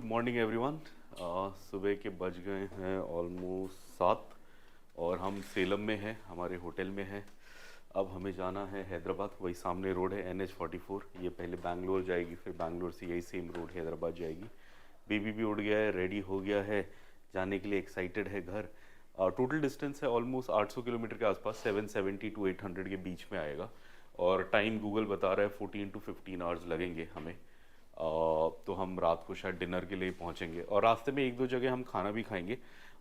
Morning everyone. सुबह के बज गए हैं ऑलमोस्ट 7 और हम सेलम में हैं, हमारे होटल में हैं। अब हमें जाना है हैदराबाद। वही सामने रोड है NH44। ये पहले बैंगलोर जाएगी, फिर बैंगलोर से यही सेम रोड हैदराबाद जाएगी। बेबी भी उठ गया है, रेडी हो गया है जाने के लिए, एक्साइटेड है घर। टोटल डिस्टेंस है ऑलमोस्ट 800 किलोमीटर के आसपास, 770 to 800 के बीच में आएगा। और टाइम गूगल बता रहा है 14 to 15 आवर्स लगेंगे हमें। तो हम रात को शायद डिनर के लिए पहुंचेंगे और रास्ते में एक दो जगह हम खाना भी खाएंगे।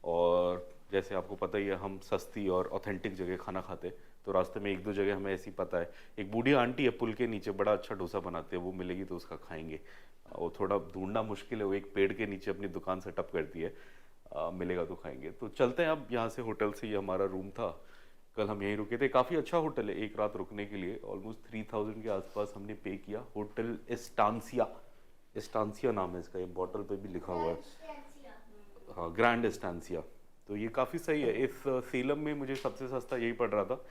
और जैसे आपको पता ही है, हम सस्ती और ऑथेंटिक जगह खाना खाते हैं, तो रास्ते में एक दो जगह हमें ऐसी पता है। एक बूढ़ी आंटी है पुल के नीचे, बड़ा अच्छा डोसा बनाते हैं, वो मिलेगी तो उसका खाएंगे। वो थोड़ा ढूंढना मुश्किल है, वो एक पेड़ के नीचे अपनी दुकान सेटअप करती है। मिलेगा तो खाएंगे। तो चलते हैं अब यहाँ से। होटल से ये हमारा रूम था, कल हम यहीं रुके थे। काफ़ी अच्छा होटल है एक रात रुकने के लिए। ऑलमोस्ट 3000 के आसपास हमने पे किया। होटल एस्टांसिया, एस्टांसिया नाम है इसका, ये बॉटल पे भी लिखा हुआ है। हाँ, ग्रैंड एस्टांसिया। तो ये काफ़ी सही है। इस सेलम में मुझे सबसे सस्ता यही पड़ रहा था।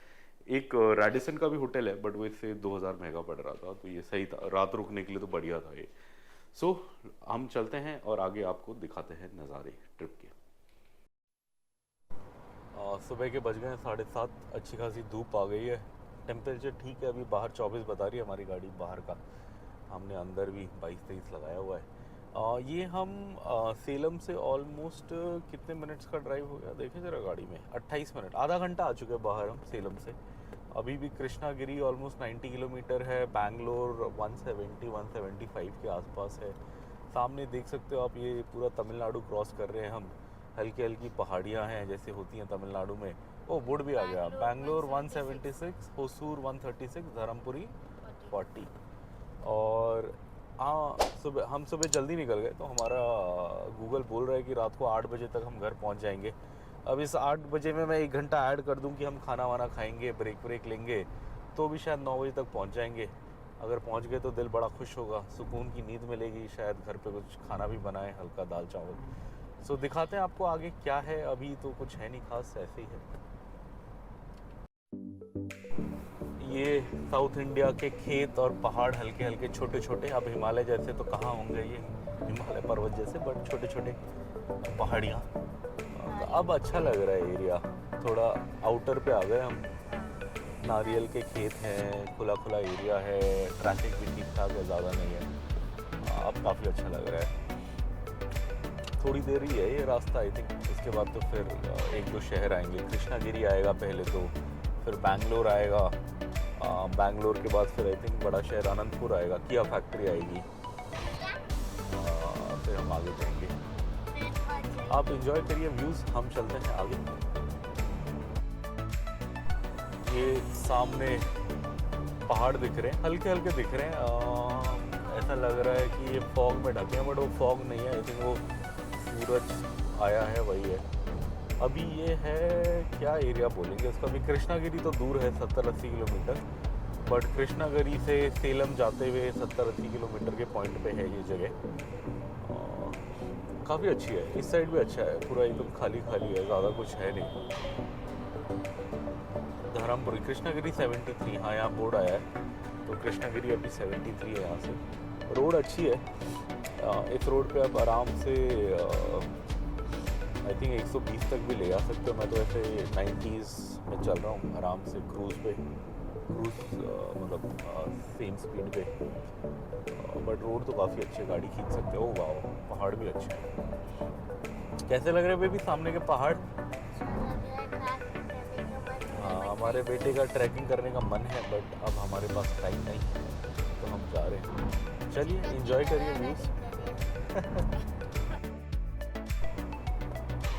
एक रेडिसन का भी होटल है, बट वो इससे 2000 महंगा पड़ रहा था, तो ये सही था रात रुकने के लिए, तो बढ़िया था ये। सो हम चलते हैं और आगे आपको दिखाते हैं नज़ारे ट्रिप के। सुबह के बज गए 7:30। अच्छी खासी धूप आ गई है। टेम्परेचर ठीक है, अभी बाहर 24 बता रही है हमारी गाड़ी बाहर का। हमने अंदर भी 22-23 लगाया हुआ है। ये हम सेलम से ऑलमोस्ट कितने मिनट्स का ड्राइव हो गया देखें ज़रा गाड़ी में। 28 मिनट, आधा घंटा आ चुके हैं बाहर हम सेलम से। अभी भी कृष्णागिरी ऑलमोस्ट 90 किलोमीटर है। बैंगलोर 170-175 के आसपास है। सामने देख सकते हो आप, ये पूरा तमिलनाडु क्रॉस कर रहे हैं हम। हल्की हल्की पहाड़ियाँ हैं जैसे होती हैं तमिलनाडु में। ओ, बोर्ड भी आ गया। बैंगलोर 176, होसूर 136, धर्मपुरी 40। और हाँ, हम सुबह जल्दी निकल गए, तो हमारा गूगल बोल रहा है कि रात को 8 बजे तक हम घर पहुंच जाएंगे। अब इस 8 बजे में मैं 1 घंटा ऐड कर दूं कि हम खाना वाना खाएंगे, ब्रेक लेंगे, तो भी शायद 9 बजे तक पहुंच जाएंगे। अगर पहुंच गए तो दिल बड़ा खुश होगा, सुकून की नींद मिलेगी। शायद घर पे कुछ खाना भी बनाए, हल्का दाल चावल। सो दिखाते हैं आपको आगे क्या है। अभी तो कुछ है नहीं खास, ऐसे ही है। ये साउथ इंडिया के खेत और पहाड़, हल्के हल्के छोटे छोटे। अब हिमालय जैसे तो कहाँ होंगे ये, हिमालय पर्वत जैसे, बट छोटे छोटे पहाड़ियाँ। अब अच्छा लग रहा है एरिया। थोड़ा आउटर पे आ गए हम। नारियल के खेत हैं, खुला खुला एरिया है, ट्रैफिक भी ठीक ठाक है, ज़्यादा नहीं है। अब काफ़ी अच्छा लग रहा है। थोड़ी देर ही है ये रास्ता आई थिंक। इसके बाद तो फिर एक दो शहर आएंगे। कृष्णागिरी आएगा पहले, तो फिर बैंगलोर आएगा। बैंगलोर के बाद फिर आई थिंक बड़ा शहर अनंतपुर आएगा, किया फैक्ट्री आएगी। फिर हम आगे जाएंगे। आप इंजॉय करिए व्यूज़, हम चलते हैं आगे। ये सामने पहाड़ दिख रहे हैं, हल्के हल्के दिख रहे हैं। ऐसा लग रहा है कि ये फॉग में ढके हैं, बट वो फॉग नहीं है। आई थिंक वो सूरज आया है, वही है। अभी ये है, क्या एरिया बोलेंगे उसका भी। कृष्णागिरी तो दूर है 70-80 किलोमीटर, बट कृष्णागिरी से सेलम जाते हुए 70-80 किलोमीटर के पॉइंट पे है ये जगह। काफ़ी अच्छी है। इस साइड भी अच्छा है, पूरा एकदम खाली खाली है, ज़्यादा कुछ है नहीं। धर्मपुरी, कृष्णागिरी 73, हाँ यहाँ बोर्ड आया है, तो कृष्णागिरी अभी 73 है यहाँ से। रोड अच्छी है। इस रोड पे आप आराम से आई थिंक 120 तक भी ले जा सकते हो। मैं तो ऐसे 90s में चल रहा हूँ आराम से, क्रूज़ पे, मतलब सेम स्पीड पे। बट रोड तो काफ़ी अच्छी है, गाड़ी खींच सकते हो। वाह, पहाड़ भी अच्छे हैं। कैसे लग रहे हैं बेबी सामने के पहाड़? हाँ, हमारे बेटे का ट्रैकिंग करने का मन है, बट अब हमारे पास टाइम नहीं है, तो हम जा रहे हैं। चलिए इंजॉय करिए व्यूज़।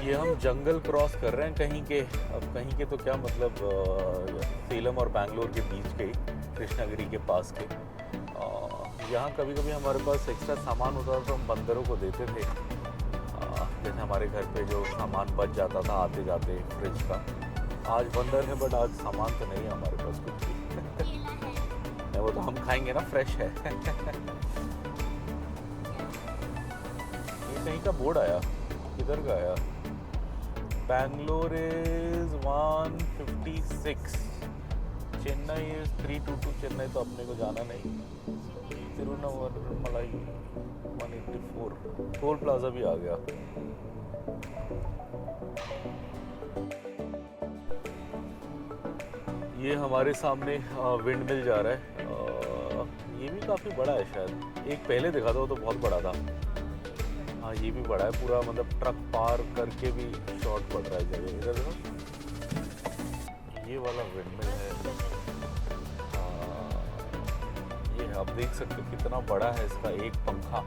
ये हम जंगल क्रॉस कर रहे हैं कहीं के। अब कहीं के तो क्या मतलब, सेलम और बैंगलोर के बीच के, कृष्णागिरी के पास के। यहाँ कभी कभी हमारे पास एक्स्ट्रा सामान होता था तो हम बंदरों को देते थे। जैसे हमारे घर पे जो सामान बच जाता था आते जाते फ्रिज का। आज बंदर है, बट आज सामान तो नहीं है हमारे पास कुछ भी। नहीं, वो तो हम खाएंगे ना, फ्रेश है। ये कहीं का बोर्ड आया, किधर का आया? Bangalore is 156, Chennai is 322। चेन्नई तो अपने को जाना नहीं। तिरुवन्नमलाई 184 टोल प्लाजा भी आ गया। ये हमारे सामने विंड मिल जा रहा है। ये भी काफ़ी बड़ा है शायद, एक पहले देखा था वो तो बहुत बड़ा था। हाँ ये भी बड़ा है पूरा, मतलब ट्रक पार करके भी शॉट पड़ रहा है जगह। इधर देखो ये वाला विंड मिल है। ये आप देख सकते हो कितना बड़ा है इसका एक पंखा।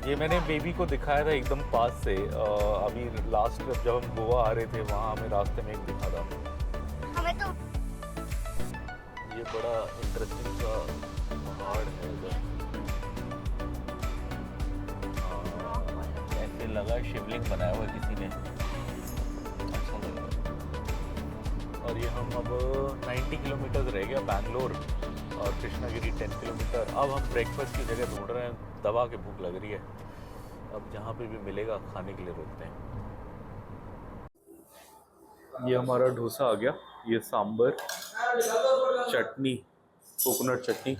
ये मैंने बेबी को दिखाया था एकदम पास से। अभी लास्ट जब हम गोवा आ रहे थे वहाँ हमें रास्ते में एक दिखा था। हमें तो ये बड़ा इंटरेस्टिंग सा पहाड़ है इधर। ऐसे लगा शिवलिंग बनाया हुआ किसी ने, अच्छा लग रहा है। और ये हम अब 90 किलोमीटर रह गया बैंगलोर और कृष्णागिरी 10 किलोमीटर। अब हम ब्रेकफास्ट की जगह ढूंढ रहे हैं, दबा के भूख लग रही है। अब जहाँ पे भी मिलेगा खाने के लिए रुकते हैं। ये हमारा डोसा आ गया। ये सांबर, चटनी, कोकोनट चटनी,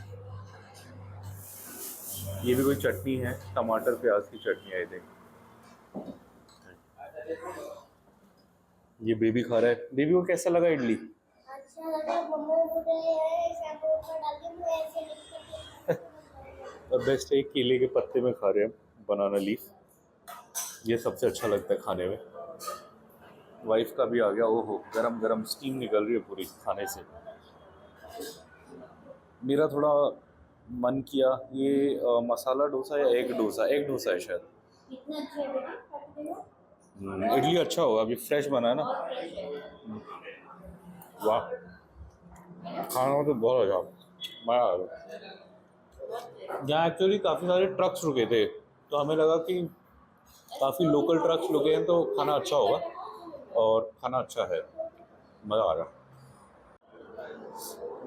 ये भी कोई चटनी है, टमाटर प्याज की चटनी आई थिंक। ये बेबी खा रहा है। बेबी को कैसा लगा इडली? अच्छा लगा। और बेस्ट है केले के पत्ते में खा रहे हैं, बनाना लीफ। ये सबसे अच्छा लगता है खाने में। वाइफ का भी आ गया। ओहो गरम गरम स्टीम निकल रही है पूरी खाने से। मेरा थोड़ा मन किया ये मसाला डोसा या एग डोसा, एग डोसा है शायद। इडली अच्छा होगा, अभी फ्रेश बना है ना। वाह खाना तो बहुत अच्छा, मजा आ गया। यहाँ एक्चुअली काफ़ी सारे ट्रक्स रुके थे तो हमें लगा कि काफ़ी लोकल ट्रक्स रुके हैं तो खाना अच्छा होगा, और खाना अच्छा है, मज़ा आ रहा।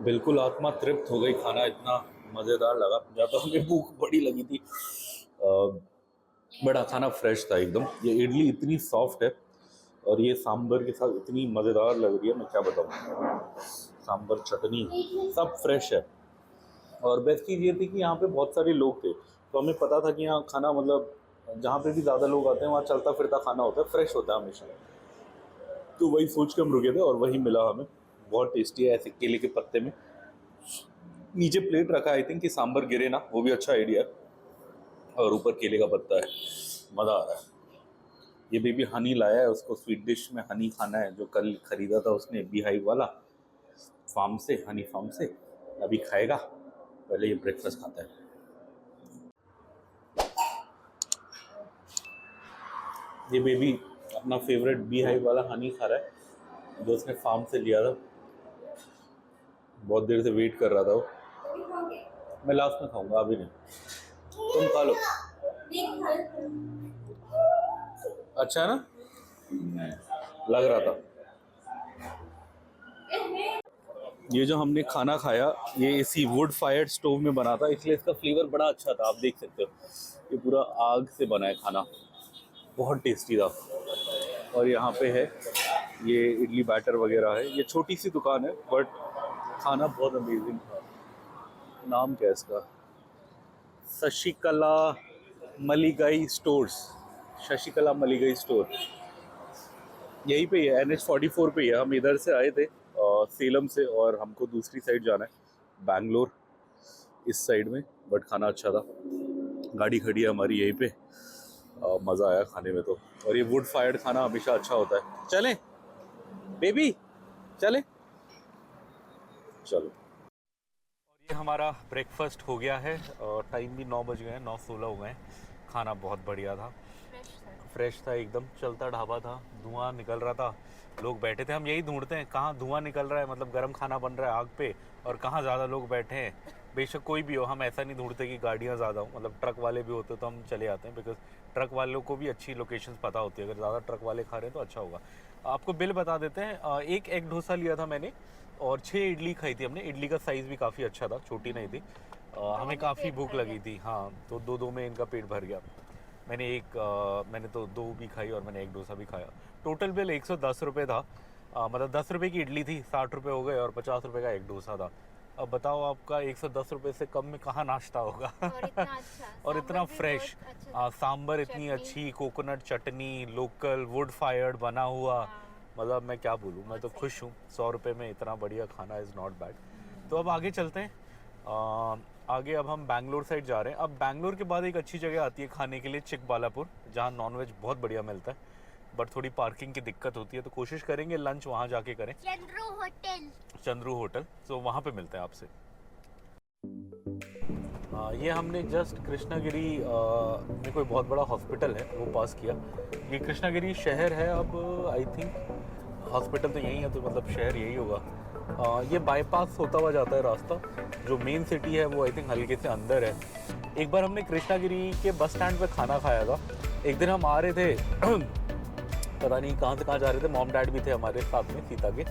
बिल्कुल आत्मा तृप्त हो गई, खाना इतना मज़ेदार लगा। या तो हमें भूख बड़ी लगी थी, बड़ा खाना फ्रेश था एकदम। ये इडली इतनी सॉफ्ट है और ये सांबर के साथ इतनी मज़ेदार लग रही है, मैं क्या बताऊँ। सांबर चटनी सब फ्रेश है। और बेस्ट चीज़ ये थी कि यहाँ पे बहुत सारे लोग थे तो हमें पता था कि यहाँ खाना, मतलब जहाँ पे भी ज़्यादा लोग आते हैं वहाँ चलता फिरता खाना होता है, फ्रेश होता है हमेशा। तो वही सोच के हम रुके थे और वही मिला हमें। बहुत टेस्टी है, ऐसे केले के पत्ते में नीचे प्लेट रखा है। आई थिंक कि सांबर गिरे ना, वो भी अच्छा आइडिया है। और ऊपर केले का पत्ता है, मज़ा आ रहा है। ये बेबी हनी लाया है, उसको स्वीट डिश में हनी खाना है, जो कल ख़रीदा था उसने बी हाइव वाला फार्म से, हनी फार्म से। अभी खाएगा, पहले ये ब्रेकफास्ट खाता है। ये बेबी अपना फेवरेट बी हाइव वाला हनी खा रहा है जो उसने फार्म से लिया था। बहुत देर से वेट कर रहा था वो। मैं लास्ट में खाऊंगा, अभी नहीं, तुम खा लो। अच्छा है ना, लग रहा था। ये जो हमने खाना खाया ये इसी वुड फायर्ड स्टोव में बना था, इसलिए इसका फ्लेवर बड़ा अच्छा था। आप देख सकते हो ये पूरा आग से बना है खाना, बहुत टेस्टी था। और यहाँ पे है ये इडली बैटर वगैरह है। ये छोटी सी दुकान है बट खाना बहुत अमेजिंग था। नाम क्या है इसका? Shashikala Maligai stores, Shashikala Maligai store. यहीं पे है, NH44 पे है। हम इधर से आए थे सेलम से, और हमको दूसरी साइड जाना है बैंगलोर, इस साइड में। बट खाना अच्छा था, गाड़ी खड़ी है हमारी यहीं पे। मज़ा आया खाने में तो। और ये वुड फायर्ड खाना हमेशा अच्छा होता है। चलें बेबी, चलें, चलो। और ये हमारा ब्रेकफास्ट हो गया है और टाइम भी 9 बज गए हैं, 9:16 हो गए हैं। खाना बहुत बढ़िया था, फ्रेश था एकदम। चलता ढाबा था, धुआं निकल रहा था, लोग बैठे थे। हम यही ढूंढते हैं कहाँ धुआं निकल रहा है, मतलब गर्म खाना बन रहा है आग पे, और कहाँ ज़्यादा लोग बैठे हैं। बेशक कोई भी हो, हम ऐसा नहीं ढूंढते कि गाड़ियाँ ज़्यादा हो। मतलब ट्रक वाले भी होते तो हम चले आते हैं, बिकॉज ट्रक वालों को भी अच्छी लोकेशंस पता होती है। अगर ज़्यादा ट्रक वाले खा रहे हैं तो अच्छा होगा। आपको बिल बता देते हैं। एक एग डोसा लिया था मैंने और 6 इडली खाई थी हमने। इडली का साइज़ भी काफ़ी अच्छा था, छोटी नहीं थी। हमें काफ़ी भूख लगी थी, हाँ, तो दो में इनका पेट भर गया। मैंने तो 2 भी खाई और मैंने एक डोसा भी खाया। टोटल बिल 110 रुपये था। मतलब 10 रुपये की इडली थी, 60 रुपये हो गए, और 50 रुपये का एक डोसा था। अब बताओ आपका 110 रुपए से कम में कहाँ नाश्ता होगा। और इतना अच्छा और इतना सांभर भी फ्रेश, बहुत अच्छा सांबर इतनी चटनी। अच्छी, coconut chutney, local would fired बना हुआ। हाँ, मतलब मैं क्या बोलूँ, मैं बहुत तो सही खुश था। हूँ। 100 रुपये में इतना बढ़िया खाना इज़ नॉट बैड। तो अब आगे चलते हैं। आगे अब हम बैंगलोर साइड जा रहे हैं। अब बैंगलोर के बाद एक अच्छी जगह आती है खाने के लिए, चिकबालापुर, जहाँ नॉनवेज बहुत बढ़िया मिलता है। बट थोड़ी पार्किंग की दिक्कत होती है, तो कोशिश करेंगे लंच वहाँ जाके करें, चंद्रू होटल। चंद्रू होटल। तो वहाँ पे मिलते हैं आपसे। ये हमने जस्ट कृष्णागिरी में कोई बहुत बड़ा हॉस्पिटल है वो पास किया। ये कृष्णागिरी शहर है, अब आई थिंक हॉस्पिटल तो यही है, तो मतलब शहर यही होगा। ये बाईपास होता हुआ जाता है रास्ता। जो मेन सिटी है वो आई थिंक हल्के से अंदर है। एक बार हमने कृष्णागिरी के बस स्टैंड पे खाना खाया था। एक दिन हम आ रहे थे पता नहीं कहाँ से कहाँ जा रहे थे, मॉम डैड भी थे हमारे साथ में, सीता के।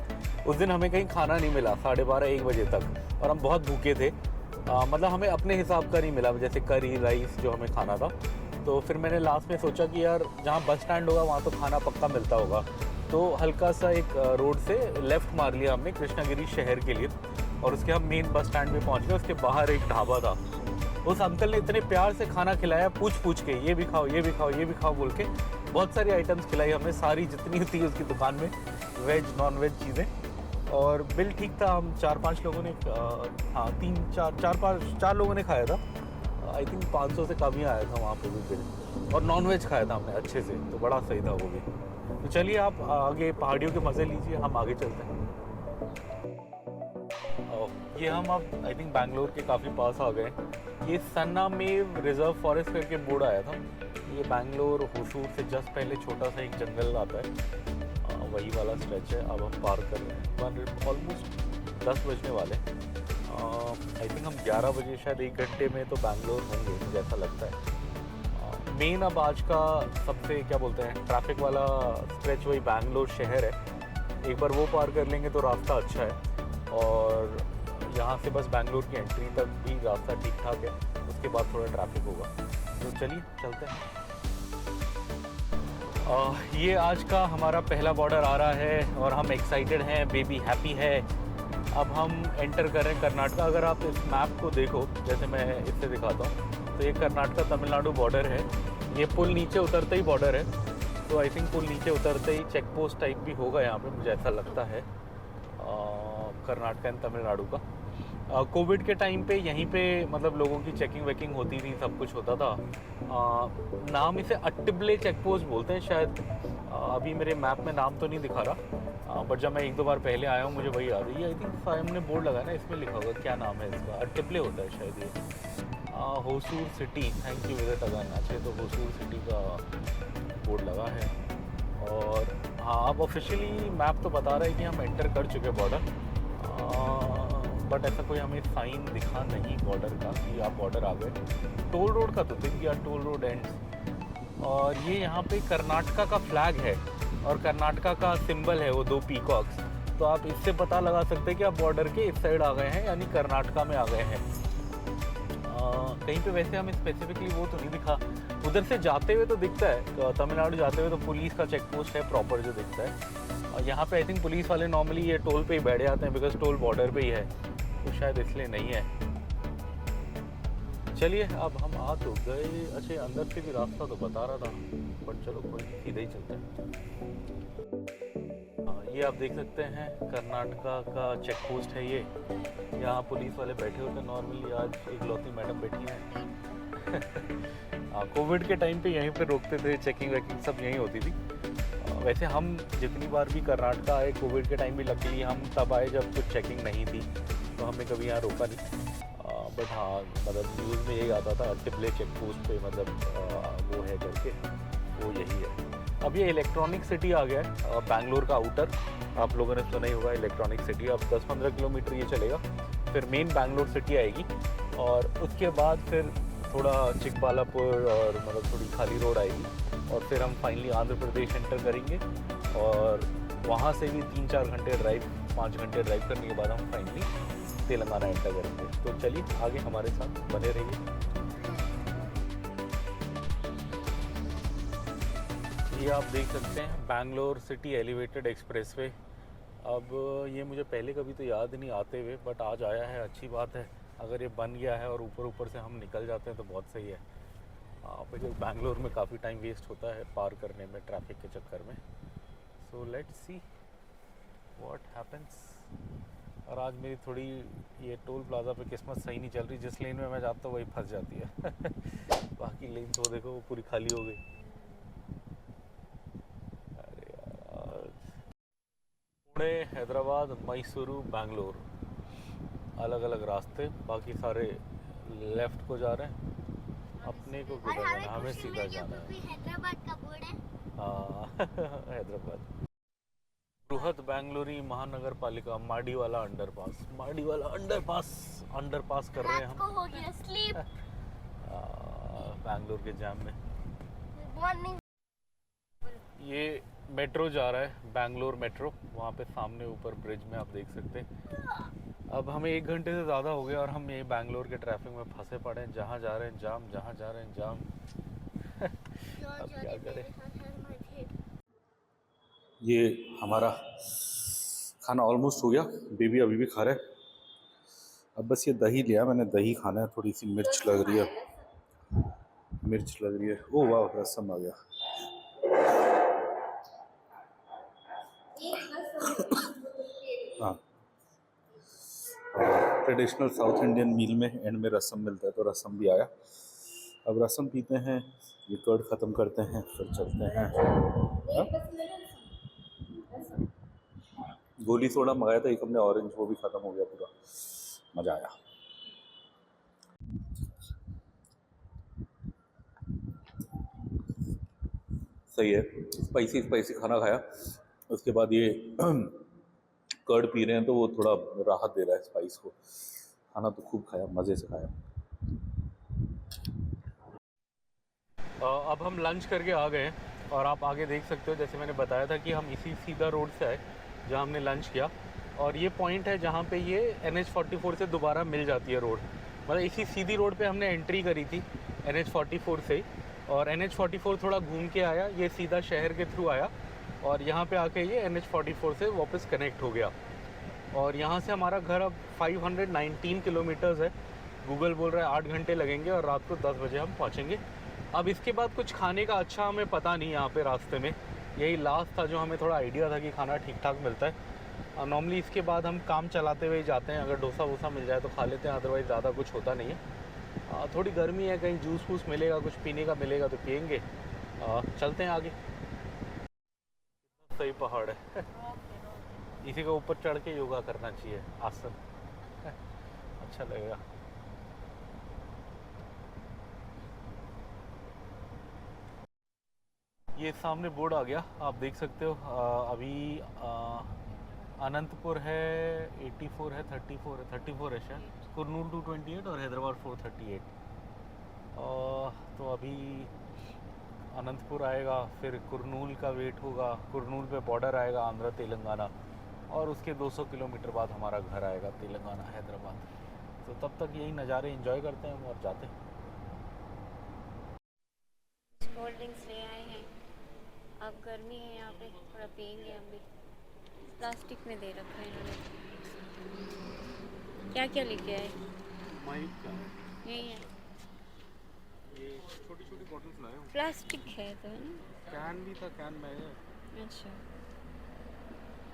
उस दिन हमें कहीं खाना नहीं मिला 12:30-1 बजे तक, और हम बहुत भूखे थे। मतलब हमें अपने हिसाब का नहीं मिला, जैसे करी राइस जो हमें खाना था। तो फिर मैंने लास्ट में सोचा कि यार जहाँ बस स्टैंड होगा वहाँ तो खाना पक्का मिलता होगा। तो हल्का सा एक रोड से लेफ़्ट मार लिया हमने कृष्णागिरी शहर के लिए, और उसके हम मेन बस स्टैंड पे पहुँच गए। उसके बाहर एक ढाबा था। उस अंकल ने इतने प्यार से खाना खिलाया, पूछ पूछ के, ये भी खाओ, ये भी खाओ, ये भी खाओ बोल के बहुत सारी आइटम्स खिलाई हमें, सारी जितनी थी उसकी दुकान में, वेज नॉन वेज चीज़ें। और बिल ठीक था। हम 4-5 लोगों ने, हाँ 4 लोगों ने खाया था। आई थिंक 500 से कम ही आया था वहाँ पे भी बिल, और नॉन वेज खाया था हमने अच्छे से, तो बड़ा सही था वो भी। तो चलिए आप आगे पहाड़ियों के मज़े लीजिए, हम आगे चलते हैं। ये हम अब आई थिंक बैंगलोर के काफ़ी पास आ गए। ये सन्नामेव रिजर्व फॉरेस्ट करके बोर्ड आया था। ये बैंगलोर होसूर से जस्ट पहले छोटा सा एक जंगल आता है, वही वाला स्ट्रेच है। अब हम पार कर रहे हैं, ऑलमोस्ट 10 बजने वाले। आई थिंक हम 11 बजे शायद 1 घंटे में तो बैंगलोर होंगे, मुझे ऐसा लगता है। मेन अब आज का सबसे क्या बोलते हैं ट्रैफिक वाला स्ट्रेच वही बैंगलोर शहर है। एक बार वो पार कर लेंगे तो रास्ता अच्छा है, और यहाँ से बस बैंगलोर की एंट्री तक भी रास्ता ठीक ठाक है। उसके बाद थोड़ा ट्रैफिक होगा, तो चलिए चलते हैं। ये आज का हमारा पहला बॉर्डर आ रहा है, और हम एक्साइटेड हैं, बेबी हैप्पी है। अब हम एंटर कर रहे हैं कर्नाटका। अगर आप इस मैप को देखो, जैसे मैं इससे दिखाता हूँ, तो ये कर्नाटका तमिलनाडु बॉर्डर है। ये पुल नीचे उतरते ही बॉर्डर है, तो आई थिंक पुल नीचे उतरते ही चेक पोस्ट टाइप भी होगा यहाँ पे, मुझे ऐसा लगता है, कर्नाटका एंड तमिलनाडु का। कोविड के टाइम पे यहीं पे मतलब लोगों की चेकिंग वेकिंग होती थी, सब कुछ होता था। नाम इसे अट्टिबले चेक पोस्ट बोलते हैं शायद। अभी मेरे मैप में नाम तो नहीं दिखा रहा, बट जब मैं 1-2 बार पहले आया हूँ मुझे वही याद है। ये आई थिंक सामने बोर्ड लगा है ना, इसमें लिखा होगा क्या नाम है इसका, अट्टिबले होता है शायद ये। Hosur city, thank you visit again. अच्छा, तो होसूर सिटी का बोर्ड लगा है। और हाँ, अब ऑफिशियली मैप तो बता रहा है कि हम एंटर कर चुके बॉर्डर, बट ऐसा कोई हमें साइन दिखा नहीं बॉर्डर का कि आप बॉर्डर आ गए। टोल रोड का तो दिख गया, टोल रोड एंड्स। और ये यहाँ पे कर्नाटका का फ्लैग है, और कर्नाटका का सिंबल है वो 2 पीकॉक्स। तो आप इससे पता लगा सकते हैं कि आप बॉर्डर के इस साइड आ गए हैं, यानी कर्नाटका में आ गए हैं। कहीं पे वैसे हमें स्पेसिफिकली वो तो नहीं दिखा। उधर से जाते हुए तो दिखता है, तमिलनाडु जाते हुए तो पुलिस का चेक पोस्ट है प्रॉपर जो दिखता है। और यहाँ पे आई थिंक पुलिस वाले नॉर्मली ये टोल पे ही बैठ जाते हैं, बिकॉज टोल बॉर्डर पे ही है, तो शायद इसलिए नहीं है। चलिए अब हम आ तो गए। अच्छा, अंदर से भी रास्ता तो बता रहा था, बट चलो कोई नहीं, सीधे ही चलते हैं। ये आप देख सकते हैं कर्नाटका का चेक पोस्ट है ये। यहाँ पुलिस वाले बैठे होते हैं नॉर्मली, आज इकलौती मैडम बैठी हैं। कोविड के टाइम पे यहीं पे रोकते थे, चेकिंग वेकिंग सब यहीं होती थी। वैसे हम जितनी बार भी कर्नाटका आए कोविड के टाइम भी, लकीली हम तब आए जब कुछ चेकिंग नहीं थी, तो हमें कभी यहाँ रोका नहीं। बट हाँ, मतलब न्यूज़ में यही आता था अट्टिबले चेक पोस्ट पे, मतलब वो है करके, वो यही है। अब ये इलेक्ट्रॉनिक सिटी आ गया है, बैंगलोर का आउटर, आप लोगों ने सुना ही होगा इलेक्ट्रॉनिक सिटी। अब 10-15 किलोमीटर ये चलेगा, फिर मेन बैंगलोर सिटी आएगी, और उसके बाद फिर थोड़ा चिकबालापुर और मतलब थोड़ी खाली रोड आएगी, और फिर हम फाइनली आंध्र प्रदेश एंटर करेंगे। और वहाँ से भी 3-4 घंटे ड्राइव, 5 घंटे ड्राइव करने के बाद हम फाइनली तेलंगाना एंटर करेंगे। तो चलिए आगे हमारे साथ बने रहिए। ये आप देख सकते हैं बैंगलोर सिटी एलिवेटेड एक्सप्रेसवे। अब ये मुझे पहले कभी तो याद नहीं आते हुए, बट आज आया है, अच्छी बात है। अगर ये बन गया है और ऊपर ऊपर से हम निकल जाते हैं तो बहुत सही है। बिकॉज बैंगलोर में काफ़ी टाइम वेस्ट होता है पार करने में ट्रैफिक के चक्कर में। So let's see what happens. और आज मेरी थोड़ी ये टोल प्लाज़ा पे किस्मत सही नहीं चल रही, जिस लेन में मैं जाता हूँ वही फंस जाती है। बाकी लेन तो देखो वो पूरी खाली हो गई। अरे यार, पुणे, हैदराबाद, मैसूरू, बैंगलोर, अलग अलग रास्ते, बाकी सारे लेफ्ट को जा रहे हैं। अपने को और किधर हमें जाना, हमें खुशी सीधा मिल गई जाना क्योंकि है। हैदराबाद का बोर्ड है। हाँ हैदराबाद। बृहद बेंगलुरु महानगर पालिका माडीवाला अंडरपास, माडीवाला अंडरपास कर रहे हैं रात हम को हो गया स्लीप। बैंगलोर के जाम में। मॉर्निंग। ये मेट्रो जा रहा है, बैंगलोर मेट्रो, वहाँ पे सामने ऊपर ब्रिज में आप देख सकते हैं। अब हमें 1 घंटे से ज़्यादा हो गया और हम यही बैंगलोर के ट्रैफिक में फंसे पड़े हैं। जहाँ जा रहे हैं जाम, जहाँ जा रहे हैं जाम। अब क्या करें। ये हमारा खाना ऑलमोस्ट हो गया, बेबी अभी भी खा रहा है। अब बस ये दही लिया मैंने, दही खाना है, थोड़ी सी मिर्च लग रही है, ओह वाह रसम आ गया। हाँ, ट्रेडिशनल साउथ इंडियन मील में एंड में रसम मिलता है, तो रसम भी आया। अब रसम पीते हैं, ये कर्ड ख़त्म करते हैं, फिर चलते हैं। हाँ? गोली सोडा मंगाया था एक हमने ऑरेंज, वो भी ख़त्म हो गया पूरा, मज़ा आया। सही है, स्पाइसी खाना खाया, उसके बाद ये कर्ड पी रहे हैं तो वो थोड़ा राहत दे रहा है स्पाइस को। खाना तो खूब खाया, मज़े से खाया। अब हम लंच करके आ गए हैं और आप आगे देख सकते हो, जैसे मैंने बताया था कि हम इसी सीधा रोड से आए जहाँ हमने लंच किया। और ये पॉइंट है जहाँ पे ये NH44 से दोबारा मिल जाती है रोड। मतलब इसी सीधी रोड पे हमने एंट्री करी थी NH44 से ही, और NH44 थोड़ा घूम के आया, ये सीधा शहर के थ्रू आया और यहाँ पे आके ये NH44 से वापस कनेक्ट हो गया। और यहाँ से हमारा घर अब 519 किलोमीटर्स है। गूगल बोल रहा है 8 घंटे लगेंगे और रात को 10 बजे हम पहुँचेंगे। अब इसके बाद कुछ खाने का अच्छा हमें पता नहीं, यहाँ पे रास्ते में यही लास्ट था जो हमें थोड़ा आइडिया था कि खाना ठीक ठाक मिलता है। नॉर्मली इसके बाद हम काम चलाते हुए ही जाते हैं, अगर डोसा वोसा मिल जाए तो खा लेते हैं, अदरवाइज़ ज़्यादा कुछ होता नहीं है। थोड़ी गर्मी है, कहीं जूस वूस मिलेगा, कुछ पीने का मिलेगा तो पियेंगे। चलते हैं आगे। सही पहाड़ है। इसी के ऊपर चढ़ के योगा करना चाहिए, आसन। अच्छा लगेगा। ये सामने बोर्ड आ गया, आप देख सकते हो। अभी अनंतपुर है 84 है, 34 है शायद, कुरनूल 228 और हैदराबाद 438। तो अभी अनंतपुर आएगा, फिर कुरनूल का वेट होगा, कुरनूल पे बॉर्डर आएगा आंध्र तेलंगाना, और उसके 200 किलोमीटर बाद हमारा घर आएगा तेलंगाना हैदराबाद। तो तब तक यही नज़ारे एंजॉय करते हैं हम और जाते हैं। कोल्ड ड्रिंक्स ले आए हैं, अब गर्मी है यहाँ पे, थोड़ा पियेंगे हम भी। प्लास्टिक में दे रखा है इन्होंने। क्या क्या लेके आए? माइक का है, यही है, ये छोटी छोटी बॉटल्स लाए हूँ। प्लास्टिक है तो है ना। कैन भी था, कैन में है, अच्छा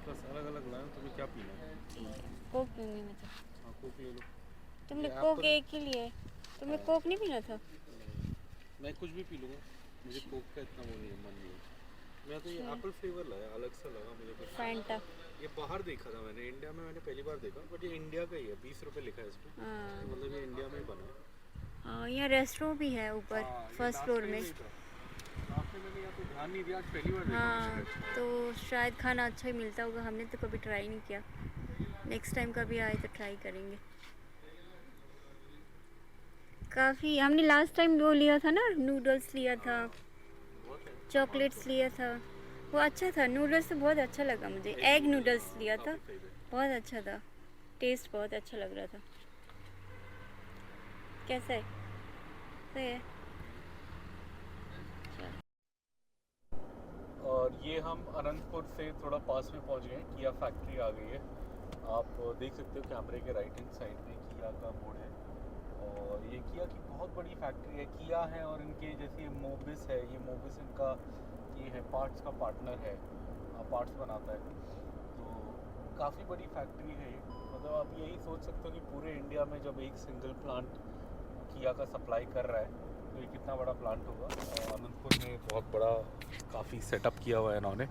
बस अलग अलग लाए हूँ। तुम्हें क्या पीना है? ठीक है, कोक पीऊँगी मैं तो। हाँ कोक ले लो। तुमने ये कोक एप्पल, एक ही लिए, तुम्हें कोक नहीं पीना था? मैं कुछ भी पी लूँगा, मुझे कोक का इतना वो नहीं है, मन नहीं है। मैं तो ये एप्पल फ्लेवर लाया, अलग सा लगा मुझे कुछ। फैंटा। ये बाहर देखा था मैंने, इंडिया में मैंने पहली बार देखा, बट ये इंडिया का ही है, 20 रुपये लिखा है इस पर। हाँ मतलब ये इंडिया में ही बना है। हाँ, यहाँ रेस्टोरेंट भी है ऊपर फर्स्ट फ्लोर में। रास्ते में यहाँ तो ध्यान नहीं दिया, आज पहली बार देखा हाँ मैंने। तो शायद खाना अच्छा ही मिलता होगा, हमने तो कभी ट्राई नहीं किया। नेक्स्ट टाइम कभी आए तो ट्राई करेंगे। काफ़ी हमने लास्ट टाइम वो लिया था ना, नूडल्स लिया था, चॉकलेट्स लिया था, वो अच्छा था। नूडल्स तो बहुत अच्छा लगा मुझे, एग नूडल्स लिया था, बहुत अच्छा था, टेस्ट बहुत अच्छा लग रहा था। कैसा है? सही है। और ये हम अनंतपुर से थोड़ा पास में पहुंच गए, किया फैक्ट्री आ गई है। आप देख सकते हो कैमरे के राइट हैंड साइड में किया का बोर्ड है, और ये किया की बहुत बड़ी फैक्ट्री है। किया है और इनके जैसे मोबिस है, ये मोबिस इनका ये है पार्ट्स का पार्टनर है, पार्ट्स बनाता है। तो काफ़ी बड़ी फैक्ट्री है ये। मतलब आप यही सोच सकते हो कि पूरे इंडिया में जब एक सिंगल प्लांट किया का सप्लाई कर रहा है तो ये कितना बड़ा प्लांट होगा। और अनंतपुर में बहुत बड़ा काफ़ी सेटअप किया हुआ है इन्होंने।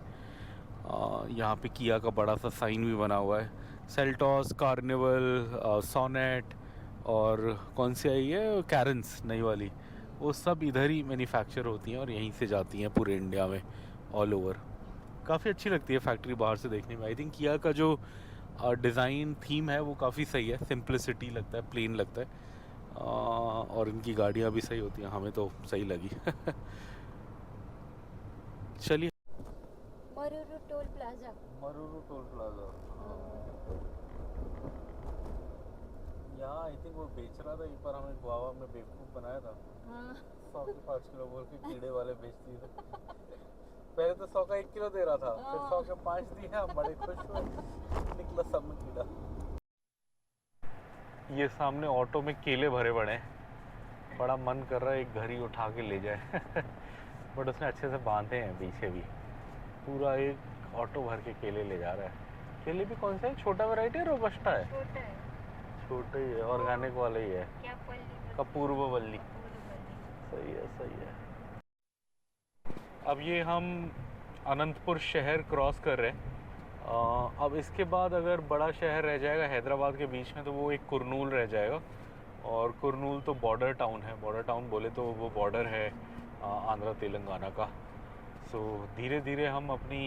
यहाँ पे किया का बड़ा सा साइन भी बना हुआ है। सेल्टॉस, कार्निवल, सोनेट और कौन सी आई है कैरेंस नई वाली, वो सब इधर ही मैन्युफैक्चर होती हैं और यहीं से जाती हैं पूरे इंडिया में ऑल ओवर। काफ़ी अच्छी लगती है फैक्ट्री बाहर से देखने में। आई थिंक किया का जो डिज़ाइन थीम है वो काफ़ी सही है, सिंप्लिसिटी लगता है, प्लेन लगता है। और इनकी गाड़ियाँ भी सही होती हैं, हमें तो सही लगी। चलिए मरुरू टोल प्लाजा। मरुरू टोल प्लाजा, यहाँ आई थिंक वो बेच रहा था, एक बार हमें गोवा में बेवकूफ़ बनाया था। 100 के 5 किलो बोल के कीड़े वाले बेच दिए थे। पहले तो 100 का 1 किलो दे रहा था, फिर 100 के 5 दिए, हम बड़े खुश हुए, निकला सब में कीड़ा। ये सामने ऑटो में केले भरे पड़े हैं, बड़ा मन कर रहा है एक घर ही उठा के ले जाए। बट उसने अच्छे से बांधे हैं पीछे भी, पूरा एक ऑटो भर के केले ले जा रहा है। केले भी कौन सा है, छोटा वैरायटी है, रोबस्टा है? छोटा है, छोटे ही है, ऑर्गेनिक वाला ही है, क्या पल्ली कपूर्ववल्ली। सही है, सही है। अब ये हम अनंतपुर शहर क्रॉस कर रहे हैं। अब इसके बाद अगर बड़ा शहर रह जाएगा हैदराबाद के बीच में तो वो एक कुरनूल रह जाएगा, और कुरनूल तो बॉर्डर टाउन है। बॉर्डर टाउन बोले तो वो बॉर्डर है आंध्र तेलंगाना का। सो धीरे धीरे हम अपनी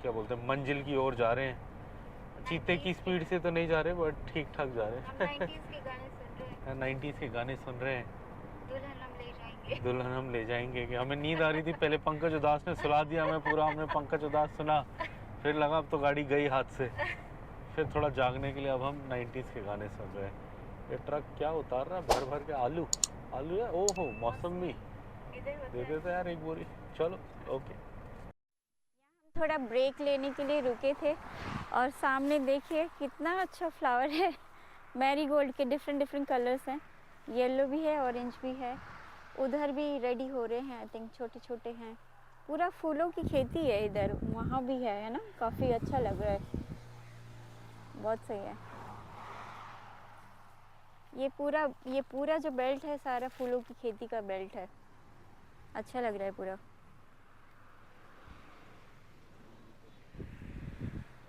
क्या बोलते हैं मंजिल की ओर जा रहे हैं। चीते की स्पीड से तो नहीं जा रहे, बट ठीक ठाक जा रहे हैं। 90s के गाने सुन रहे हैं। 90s के गाने सुन रहे हैं। दुल्हन हम ले जाएंगे। दुल्हन हम ले जाएंगे कि हमें नींद आ रही थी, पहले पंकज उदास ने सुला दिया हमें पूरा, हमने पंकज उदास सुना, फिर लगा अब तो गाड़ी गई हाथ से, फिर थोड़ा जागने के लिए अब हम 90s के गाने सुन रहे हैं। ये ट्रक क्या उतार रहा है भर भर के आलू, आलू है, ओहो मौसमी दे देते यार एक बोरी। चलो ओके। थोड़ा ब्रेक लेने के लिए रुके थे, और सामने देखिए कितना अच्छा फ्लावर है। मैरीगोल्ड के डिफरेंट डिफरेंट कलर्स हैं, येलो भी है, ऑरेंज भी है। उधर भी रेडी हो रहे हैं, आई थिंक छोटे छोटे हैं। पूरा फूलों की खेती है इधर, वहाँ भी है ना, काफ़ी अच्छा लग रहा है, बहुत सही है। ये पूरा जो बेल्ट है सारा फूलों की खेती का बेल्ट है, अच्छा लग रहा है पूरा,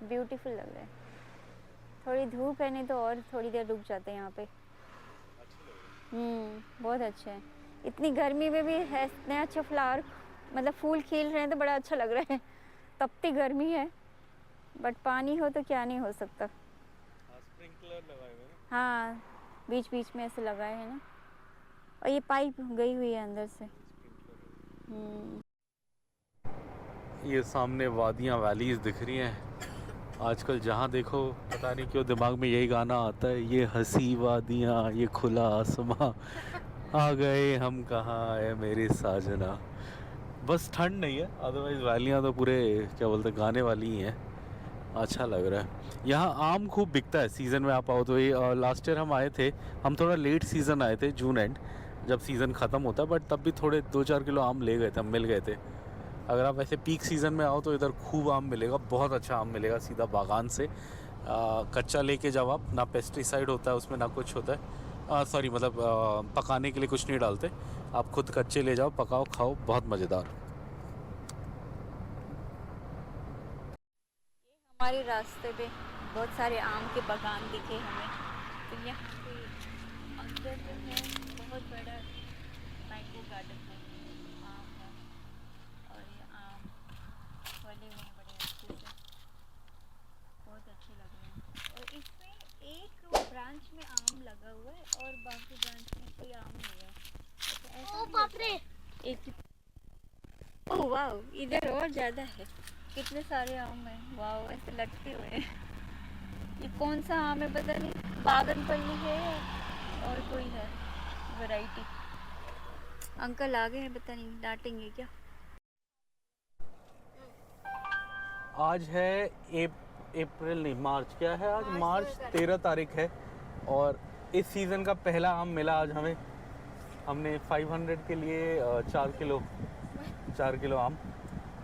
ब्यूटीफुल लग रहा है। थोड़ी धूप है, नहीं तो और थोड़ी देर रुक जाते हैं यहाँ पे। बहुत अच्छा है। इतनी गर्मी में भी है इतने अच्छे फ्लावर, मतलब फूल खिल रहे हैं तो बड़ा अच्छा लग रहा है। तपती गर्मी है, बट पानी हो तो क्या नहीं हो सकता। स्प्रिंकलर लगाए हुए हैं। हाँ, बीच बीच में ऐसे लगाए हैं ना, और ये पाइप गई हुई है अंदर से। ये सामने वादियाँ, वैलीज दिख रही हैं। आजकल जहाँ देखो पता नहीं क्यों दिमाग में यही गाना आता है, ये हंसी वादियाँ, ये खुला आसमां, आ गए हम कहाँ है मेरे साजना। बस ठंड नहीं है, अदरवाइज वैलियाँ तो पूरे क्या बोलते हैं गाने वाली ही हैं। अच्छा लग रहा है। यहाँ आम खूब बिकता है सीज़न में आप आओ तो। ये लास्ट ईयर हम आए थे, हम थोड़ा लेट सीज़न आए थे, जून एंड जब सीज़न ख़त्म होता है, बट तब भी थोड़े 2-4 किलो आम ले गए थे, हम मिल गए थे। अगर आप ऐसे पीक सीज़न में आओ तो इधर खूब आम मिलेगा, बहुत अच्छा आम मिलेगा सीधा बागान से। कच्चा लेके जाओ आप, ना पेस्टिसाइड होता है उसमें, ना कुछ होता है। सॉरी मतलब पकाने के लिए कुछ नहीं डालते, आप खुद कच्चे ले जाओ, पकाओ, खाओ, बहुत मज़ेदार। हमारे रास्ते पे बहुत सारे आम के बागान दिखे हमें, तो यहाँ पे अंदर जो है बहुत बड़ा मैंगो गार्डन है, आम है, और ये आम फले हुए हैं बड़े अच्छे से, बहुत अच्छे लग रहे हैं। और इसमें एक ब्रांच में आम लगा हुआ है और बाकी ब्रांच में कोई आम नहीं है। तो बाप रे, एक ओह वाह, इधर और ज़्यादा है, कितने सारे आम हैं, वाह ऐसे लटके हुए हैं। ये कौन सा आम है पता नहीं, बागनपल्ली है और कोई है वैरायटी। अंकल आ गए हैं, पता नहीं डांटेंगे क्या। आज है अप्रैल नहीं मार्च, क्या है आज? मार्च 13 तारीख है और इस सीज़न का पहला आम मिला आज हमें। हमने 500 के लिए 4 किलो आम।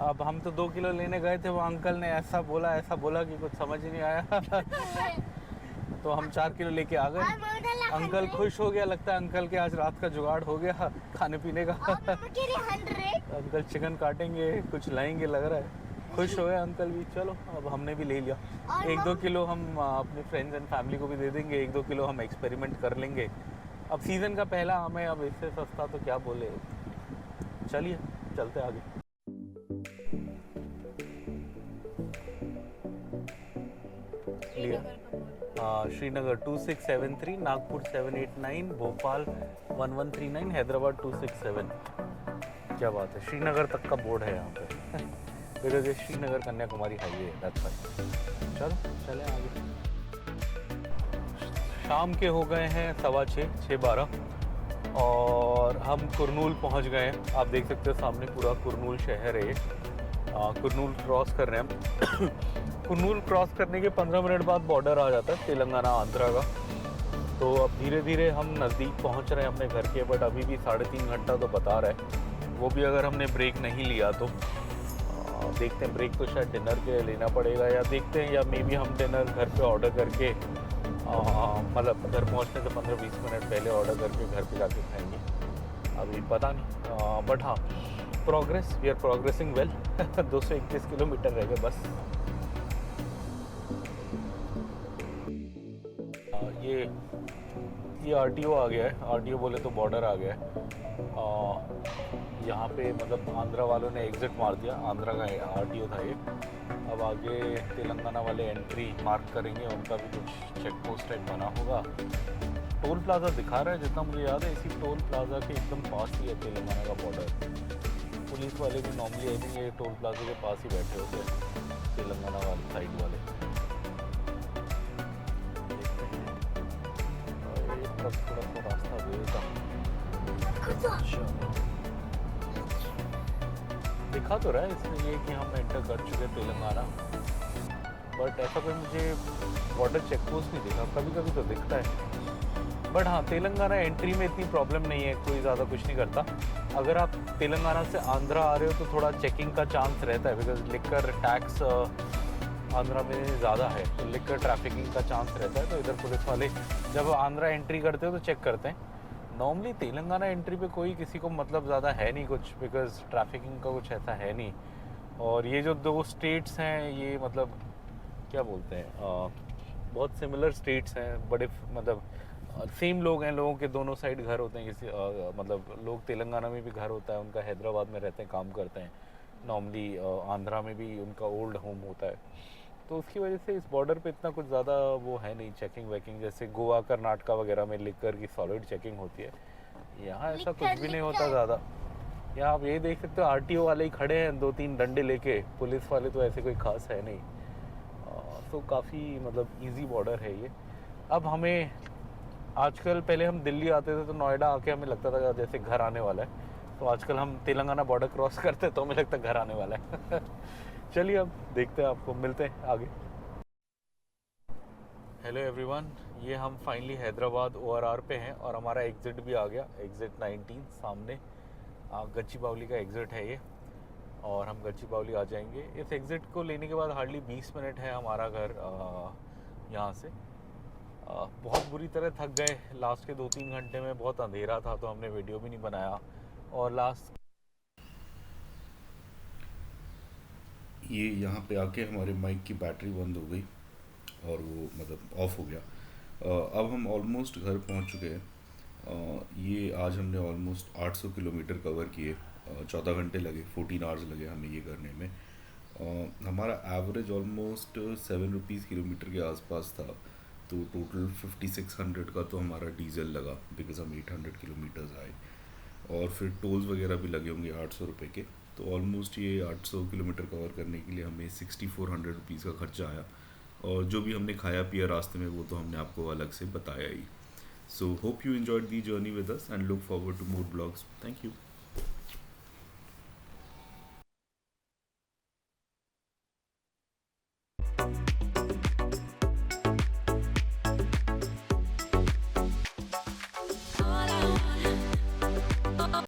अब हम तो 2 किलो लेने गए थे, वो अंकल ने ऐसा बोला कि कुछ समझ ही नहीं आया तो हम 4 किलो लेके आ गए। अंकल खुश हो गया, लगता है अंकल के आज रात का जुगाड़ हो गया खाने पीने का अंकल चिकन काटेंगे, कुछ लाएंगे लग रहा है। खुश हो गए अंकल भी। चलो अब हमने भी ले लिया। 1-2 किलो हम अपने फ्रेंड्स एंड फैमिली को भी दे देंगे, 1-2 किलो हम एक्सपेरिमेंट कर लेंगे। अब सीज़न का पहला आम है, अब इससे सस्ता तो क्या बोले। चलिए चलते आगे। लिया श्रीनगर 2673, नागपुर 789, भोपाल 1139, हैदराबाद 267। क्या बात है, श्रीनगर तक का बोर्ड है यहाँ पे बिकॉज ये श्रीनगर कन्याकुमारी हाईवे है, दैट्स व्हाई। चलो चले आगे। शाम के हो गए हैं 6:15 और हम कुरनूल पहुँच गए हैं। आप देख सकते हो सामने पूरा कुरनूल शहर है। कुरनूल क्रॉस कर रहे हैं हम कुरनूल क्रॉस करने के 15 मिनट बाद बॉर्डर आ जाता है तेलंगाना आंध्रा का। तो अब धीरे धीरे हम नज़दीक पहुंच रहे हैं अपने घर के, बट अभी भी 3.5 घंटा तो बता रहा है, वो भी अगर हमने ब्रेक नहीं लिया तो। देखते हैं, ब्रेक तो शायद डिनर के लिए लेना पड़ेगा या देखते हैं, या मे बी हम डिनर घर पे ऑर्डर करके मतलब घर पहुंचने से 15-20 मिनट पहले ऑर्डर करके घर पे जाके खाएंगे, अभी पता नहीं। बट हाँ, progress, we are progressing well 221 kilometre रह गए बस। ये आरटीओ आ गया है, आरटीओ बोले तो बॉर्डर आ गया है। यहाँ पे मतलब आंध्रा वालों ने एग्ज़िट मार दिया, आंध्रा का आरटीओ था ये। अब आगे तेलंगाना वाले एंट्री मार्क करेंगे, उनका भी कुछ चेक पोस्ट टाइप बना होगा। टोल प्लाज़ा दिखा रहा है जितना मुझे याद है, इसी टोल प्लाज़ा के एकदम पास ही है तेलंगाना का बॉर्डर। पुलिस वाले भी नॉर्मली आई थिंक ये टोल प्लाज़ा के पास ही बैठे होते हैं तेलंगाना वाले साइड वाले। थोड़ा सा रास्ता देता दिखा तो रहा है इसमें ये कि हम एंटर कर चुके तेलंगाना, बट ऐसा कोई मुझे बॉर्डर चेक पोस्ट नहीं दिखा। कभी कभी तो दिखता है, बट हाँ तेलंगाना एंट्री में इतनी प्रॉब्लम नहीं है, कोई ज़्यादा कुछ नहीं करता। अगर आप तेलंगाना से आंध्रा आ रहे हो तो थोड़ा चेकिंग का चांस रहता है, बिकॉज लिकर टैक्स आंध्रा में ज़्यादा है, तो लिकर ट्रैफिकिंग का चांस रहता है। तो इधर पुलिस वाले जब आंध्रा एंट्री करते हो तो चेक करते हैं। नॉर्मली तेलंगाना एंट्री पे कोई किसी को मतलब ज़्यादा है नहीं कुछ, बिकॉज ट्रैफिकिंग का कुछ ऐसा है नहीं। और ये जो 2 स्टेट्स हैं ये मतलब क्या बोलते हैं, बहुत सिमिलर स्टेट्स हैं, बड़े मतलब सेम लोग हैं, लोगों के दोनों साइड घर होते हैं। किसी मतलब लोग तेलंगाना में भी घर होता है उनका, हैदराबाद में रहते हैं, काम करते हैं। नॉर्मली आंध्रा में भी उनका ओल्ड होम होता है, तो उसकी वजह से इस बॉर्डर पे इतना कुछ ज़्यादा वो है नहीं चेकिंग वेकिंग, जैसे गोवा कर्नाटका वगैरह में लिकर की सॉलिड चेकिंग होती है। यहाँ ऐसा कुछ भी नहीं होता ज़्यादा। यहाँ आप ये देख सकते हो आरटीओ वाले ही खड़े हैं 2-3 डंडे लेके, पुलिस वाले तो ऐसे कोई खास है नहीं। तो काफ़ी मतलब इजी बॉर्डर है ये। अब हमें आजकल, पहले हम दिल्ली आते थे तो नोएडा आके हमें लगता था जैसे घर आने वाला है, तो आजकल हम तेलंगाना बॉर्डर क्रॉस करते तो हमें लगता है घर आने वाला है चलिए अब देखते हैं, आपको मिलते हैं आगे। हेलो एवरीवन, ये हम फाइनली हैदराबाद ORR पे हैं और हमारा एग्ज़िट भी आ गया, एग्ज़िट 19 सामने गच्चीबावली का एग्ज़िट है ये, और हम गच्चीबावली आ जाएंगे। इस एग्ज़िट को लेने के बाद हार्डली 20 मिनट है हमारा घर यहाँ से। बहुत बुरी तरह थक गए लास्ट के 2-3 घंटे में, बहुत अंधेरा था तो हमने वीडियो भी नहीं बनाया। और लास्ट ये यहाँ पे आके हमारे माइक की बैटरी बंद हो गई और वो मतलब ऑफ हो गया। अब हम ऑलमोस्ट घर पहुँच चुके हैं। ये आज हमने ऑलमोस्ट 800 किलोमीटर कवर किए, 14 घंटे लगे, 14 आवर्स लगे हमें ये करने में। हमारा एवरेज ऑलमोस्ट 7 रुपीज़ किलोमीटर के आसपास था, तो टोटल 5600 का तो हमारा डीजल लगा, बिकॉज हम 800 किलोमीटर्स आए, और फिर टोल्स वगैरह भी लगे होंगे 800 रुपये के। तो ऑलमोस्ट ये 800 किलोमीटर कवर करने के लिए हमें 6400 रुपीज़ का खर्चा आया, और जो भी हमने खाया पिया रास्ते में वो तो हमने आपको अलग से बताया ही। So hope you enjoyed the journey with us and look forward to more blogs. Thank you.